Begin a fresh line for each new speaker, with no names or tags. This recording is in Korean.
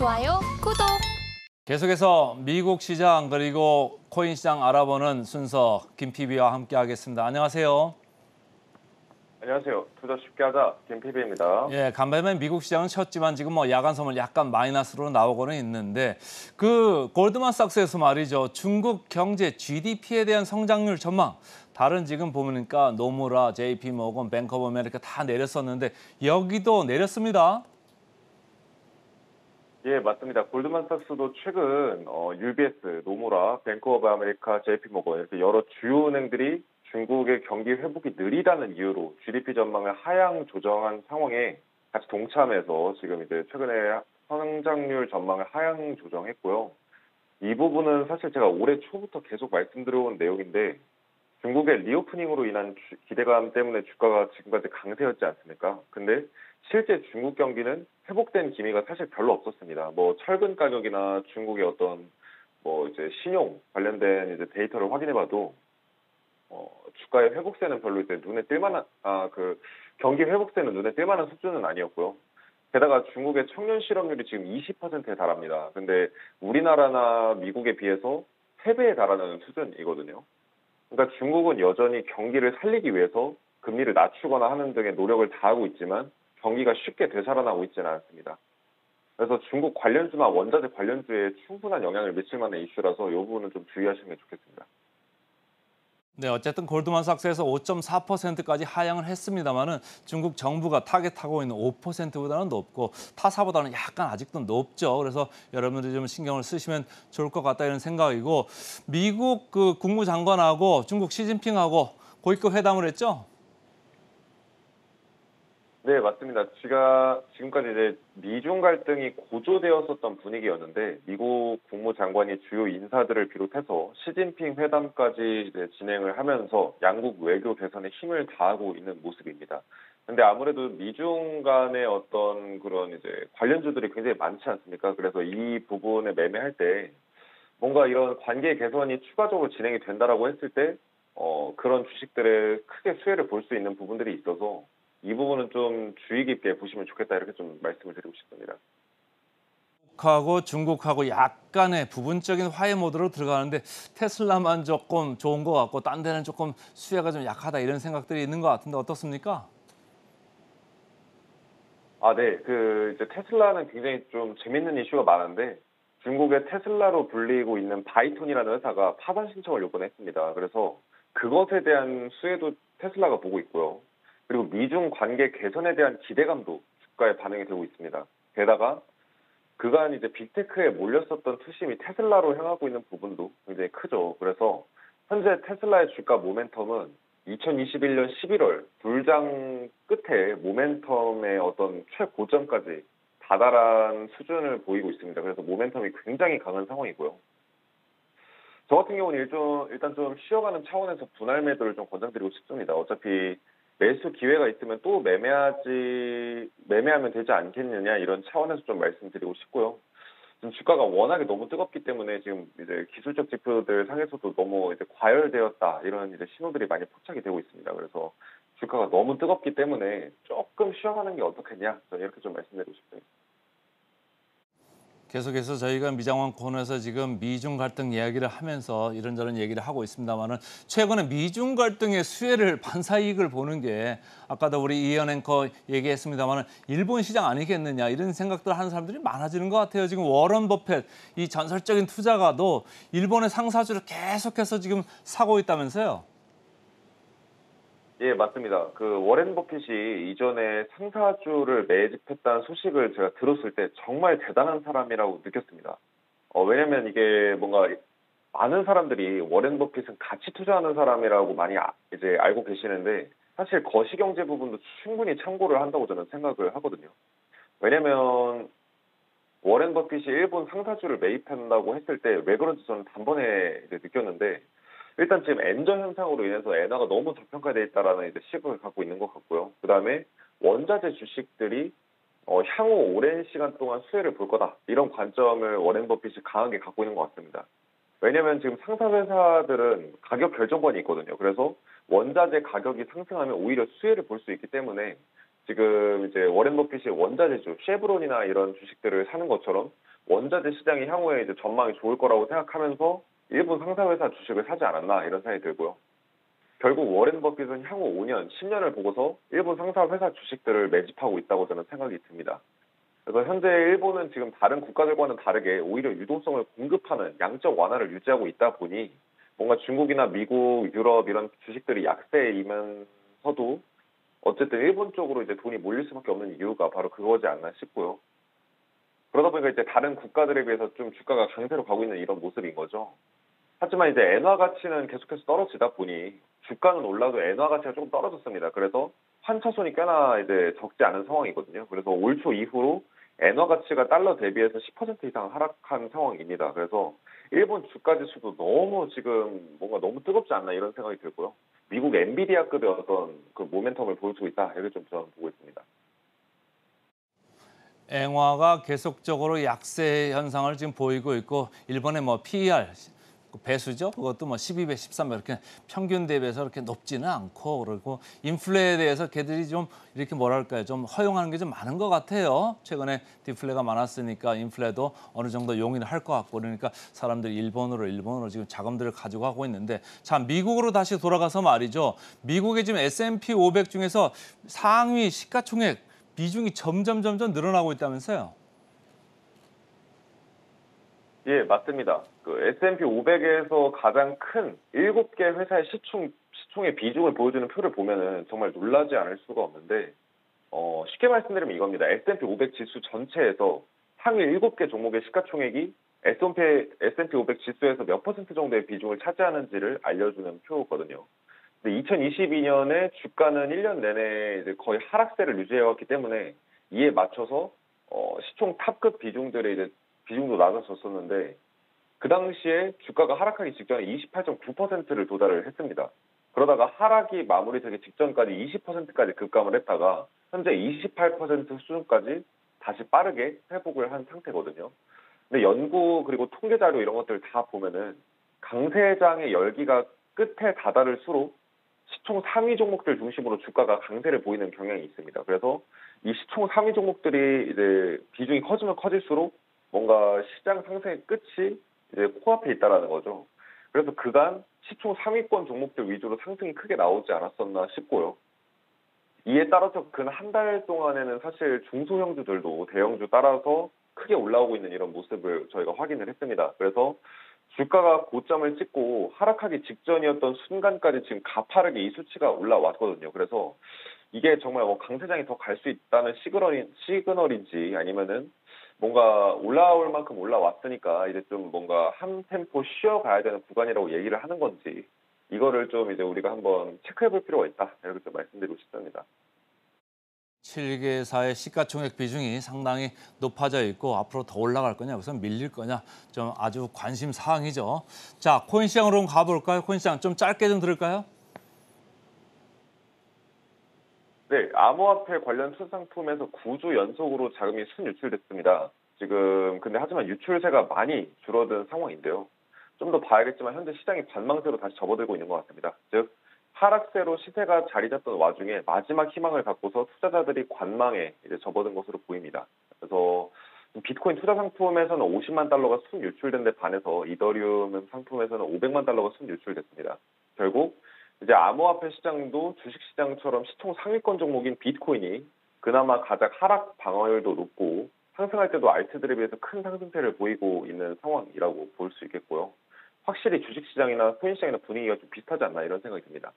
좋아요, 구독.
계속해서 미국 시장 그리고 코인 시장 알아보는 순서 김 PB와 함께 하겠습니다. 안녕하세요.
안녕하세요. 투자 쉽게 하자 김 PB입니다.
예, 간밤에 미국 시장은 쉬었지만 지금 야간 선물 약간 마이너스로 나오고는 있는데 그 골드만삭스에서 말이죠. 중국 경제 GDP에 대한 성장률 전망 다른 지금 보니까 노무라, JP모건, 뱅크 오브 아메리카 다 내렸었는데 여기도 내렸습니다.
예, 맞습니다. 골드만삭스도 최근 UBS, 노무라, 뱅크 오브 아메리카, JP모건 이렇게 여러 주요 은행들이 중국의 경기 회복이 느리다는 이유로 GDP 전망을 하향 조정한 상황에 같이 동참해서 지금 이제 최근에 성장률 전망을 하향 조정했고요. 이 부분은 사실 제가 올해 초부터 계속 말씀드려온 내용인데 중국의 리오프닝으로 인한 기대감 때문에 주가가 지금까지 강세였지 않습니까? 근데 실제 중국 경기는 회복된 기미가 사실 별로 없었습니다. 철근 가격이나 중국의 어떤 이제 신용 관련된 이제 데이터를 확인해봐도 주가의 회복세는 별로 이제 눈에 띌만한 경기 회복세는 눈에 띌만한 수준은 아니었고요. 게다가 중국의 청년 실업률이 지금 20%에 달합니다. 근데 우리나라나 미국에 비해서 3배에 달하는 수준이거든요. 그러니까 중국은 여전히 경기를 살리기 위해서 금리를 낮추거나 하는 등의 노력을 다하고 있지만 경기가 쉽게 되살아나고 있지는 않습니다. 그래서 중국 관련주나 원자재 관련주에 충분한 영향을 미칠 만한 이슈라서 이 부분은 좀 주의하시는 게 좋겠습니다.
네, 어쨌든 골드만삭스에서 5.4%까지 하향을 했습니다만은 중국 정부가 타겟하고 있는 5%보다는 높고 타사보다는 약간 아직도 높죠. 그래서 여러분들이 좀 신경을 쓰시면 좋을 것 같다 이런 생각이고 미국 그 국무장관하고 중국 시진핑하고 고위급 회담을 했죠.
네, 맞습니다. 제가 지금까지 이제 미중 갈등이 고조되었었던 분위기였는데 미국 국무장관이 주요 인사들을 비롯해서 시진핑 회담까지 이제 진행을 하면서 양국 외교 개선에 힘을 다하고 있는 모습입니다. 근데 아무래도 미중 간의 어떤 그런 이제 관련주들이 굉장히 많지 않습니까? 그래서 이 부분에 매매할 때 뭔가 이런 관계 개선이 추가적으로 진행이 된다라고 했을 때 그런 주식들의 크게 수혜를 볼 수 있는 부분들이 있어서 이 부분은 좀 주의 깊게 보시면 좋겠다 이렇게 좀 말씀을 드리고 싶습니다.
미국하고 중국하고 약간의 부분적인 화해 모드로 들어가는데 테슬라만 조금 좋은 것 같고 딴 데는 조금 수혜가 좀 약하다 이런 생각들이 있는 것 같은데 어떻습니까?
네. 이제 테슬라는 굉장히 좀 재밌는 이슈가 많은데 중국의 테슬라로 불리고 있는 바이톤이라는 회사가 파산 신청을 요번에 했습니다. 그래서 그것에 대한 수혜도 테슬라가 보고 있고요. 그리고 미중 관계 개선에 대한 기대감도 주가에 반영이 되고 있습니다. 게다가 그간 이제 빅테크에 몰렸었던 투심이 테슬라로 향하고 있는 부분도 굉장히 크죠. 그래서 현재 테슬라의 주가 모멘텀은 2021년 11월 불장 끝에 모멘텀의 어떤 최고점까지 다다란 수준을 보이고 있습니다. 그래서 모멘텀이 굉장히 강한 상황이고요. 저 같은 경우는 일단 좀 쉬어가는 차원에서 분할 매도를 좀 권장드리고 싶습니다. 어차피 매수 기회가 있으면 또 매매하면 되지 않겠느냐 이런 차원에서 좀 말씀드리고 싶고요. 지금 주가가 워낙에 너무 뜨겁기 때문에 지금 이제 기술적 지표들 상에서도 너무 이제 과열되었다 이런 이제 신호들이 많이 포착이 되고 있습니다. 그래서 주가가 너무 뜨겁기 때문에 조금 쉬어가는 게 어떻겠냐 저는 이렇게 좀 말씀드리고 싶습니다.
계속해서 저희가 미장원 코너에서 지금 미중 갈등 이야기를 하면서 이런저런 얘기를 하고 있습니다만은 최근에 미중 갈등의 수혜를 반사이익을 보는 게 아까도 우리 이현 앵커 얘기했습니다만은 일본 시장 아니겠느냐 이런 생각들 하는 사람들이 많아지는 것 같아요. 지금 워런 버핏 이 전설적인 투자가도 일본의 상사주를 계속해서 지금 사고 있다면서요.
예, 맞습니다. 워렌 버핏이 이전에 상사주를 매집했다는 소식을 제가 들었을 때 정말 대단한 사람이라고 느꼈습니다. 왜냐면 이게 뭔가 많은 사람들이 워렌 버핏은 가치 투자하는 사람이라고 많이 이제 알고 계시는데 사실 거시경제 부분도 충분히 참고를 한다고 저는 생각을 하거든요. 왜냐면 워렌 버핏이 일본 상사주를 매입한다고 했을 때 왜 그런지 저는 단번에 이제 느꼈는데 일단 지금 엔저 현상으로 인해서 엔화가 너무 저평가되어 있다라는 이제 시각을 갖고 있는 것 같고요. 그다음에 원자재 주식들이 향후 오랜 시간 동안 수혜를 볼 거다. 이런 관점을 워렌 버핏이 강하게 갖고 있는 것 같습니다. 왜냐하면 지금 상사 회사들은 가격 결정권이 있거든요. 그래서 원자재 가격이 상승하면 오히려 수혜를 볼 수 있기 때문에 지금 이제 워렌 버핏이 원자재주, 쉐브론이나 이런 주식들을 사는 것처럼 원자재 시장이 향후에 이제 전망이 좋을 거라고 생각하면서 일본 상사회사 주식을 사지 않았나 이런 생각이 들고요. 결국 워렌 버핏은 향후 5년, 10년을 보고서 일본 상사 회사 주식들을 매집하고 있다고 저는 생각이 듭니다. 그래서 현재 일본은 지금 다른 국가들과는 다르게 오히려 유동성을 공급하는 양적 완화를 유지하고 있다 보니 뭔가 중국이나 미국, 유럽 이런 주식들이 약세이면서도 어쨌든 일본 쪽으로 이제 돈이 몰릴 수밖에 없는 이유가 바로 그거지 않나 싶고요. 그러다 보니까 이제 다른 국가들에 비해서 좀 주가가 강세로 가고 있는 이런 모습인 거죠. 하지만 이제 엔화 가치는 계속해서 떨어지다 보니 주가는 올라도 엔화 가치가 조금 떨어졌습니다. 그래서 환차손이 꽤나 이제 적지 않은 상황이거든요. 그래서 올 초 이후로 엔화 가치가 달러 대비해서 10% 이상 하락한 상황입니다. 그래서 일본 주가 지수도 너무 지금 뭔가 너무 뜨겁지 않나 이런 생각이 들고요. 미국 엔비디아급의 어떤 그 모멘텀을 보여주고 있다. 이렇게 좀 저는 보고 있습니다.
엔화가 계속적으로 약세 현상을 지금 보이고 있고 일본의 뭐 PER 배수죠. 그것도 뭐 12배, 13배 이렇게 평균 대비해서 그렇게 높지는 않고 그리고 인플레에 대해서 걔들이 좀 이렇게 뭐랄까요, 좀 허용하는 게 좀 많은 것 같아요. 최근에 디플레가 많았으니까 인플레도 어느 정도 용인을 할 것 같고 그러니까 사람들이 일본으로 지금 자금들을 가지고 하고 있는데 자 미국으로 다시 돌아가서 말이죠. 미국의 지금 S&P 500 중에서 상위 시가총액 비중이 점점 늘어나고 있다면서요?
예, 맞습니다. 그 S&P 500에서 가장 큰 7개 회사의 시총의 비중을 보여주는 표를 보면은 정말 놀라지 않을 수가 없는데, 쉽게 말씀드리면 이겁니다. S&P 500 지수 전체에서 상위 7개 종목의 시가총액이 S&P 500 지수에서 몇 퍼센트 정도의 비중을 차지하는지를 알려주는 표거든요. 근데 2022년에 주가는 1년 내내 이제 거의 하락세를 유지해왔기 때문에 이에 맞춰서 시총 탑급 비중들의 이제 비중도 낮아졌었는데 그 당시에 주가가 하락하기 직전에 28.9%를 도달을 했습니다. 그러다가 하락이 마무리되기 직전까지 20%까지 급감을 했다가 현재 28% 수준까지 다시 빠르게 회복을 한 상태거든요. 근데 연구 그리고 통계 자료 이런 것들 다 보면은 강세장의 열기가 끝에 다다를수록 시총 상위 종목들 중심으로 주가가 강세를 보이는 경향이 있습니다. 그래서 이 시총 상위 종목들이 이제 비중이 커지면 커질수록 뭔가 시장 상승의 끝이 이제 코앞에 있다라는 거죠. 그래서 그간 시총 상위권 종목들 위주로 상승이 크게 나오지 않았었나 싶고요. 이에 따라서 근 한 달 동안에는 사실 중소형주들도 대형주 따라서 크게 올라오고 있는 이런 모습을 저희가 확인을 했습니다. 그래서 주가가 고점을 찍고 하락하기 직전이었던 순간까지 지금 가파르게 이 수치가 올라왔거든요. 그래서 이게 정말 뭐 강세장이 더 갈 수 있다는 시그널인지 아니면은 뭔가 올라올 만큼 올라왔으니까 이제 좀 뭔가 한 템포 쉬어가야 되는 구간이라고 얘기를 하는 건지 이거를 좀 이제 우리가 한번 체크해 볼 필요가 있다. 이렇게 좀 말씀드리고 싶습니다.
7개사의 시가총액 비중이 상당히 높아져 있고 앞으로 더 올라갈 거냐, 우선 밀릴 거냐 좀 아주 관심 사항이죠. 자, 코인 시장으로 한번 가볼까요? 코인 시장 좀 짧게 좀 들을까요?
네, 암호화폐 관련 투자 상품에서 9주 연속으로 자금이 순유출됐습니다. 지금 근데 하지만 유출세가 많이 줄어든 상황인데요. 좀 더 봐야겠지만 현재 시장이 관망세로 다시 접어들고 있는 것 같습니다. 즉 하락세로 시세가 자리 잡던 와중에 마지막 희망을 갖고서 투자자들이 관망에 이제 접어든 것으로 보입니다. 그래서 비트코인 투자 상품에서는 50만 달러가 순유출된 데 반해서 이더리움 상품에서는 500만 달러가 순유출됐습니다. 결국 이제 암호화폐 시장도 주식시장처럼 시총 상위권 종목인 비트코인이 그나마 가장 하락 방어율도 높고 상승할 때도 알트들에 비해서 큰 상승세를 보이고 있는 상황이라고 볼 수 있겠고요. 확실히 주식시장이나 코인시장이나 분위기가 좀 비슷하지 않나 이런 생각이 듭니다.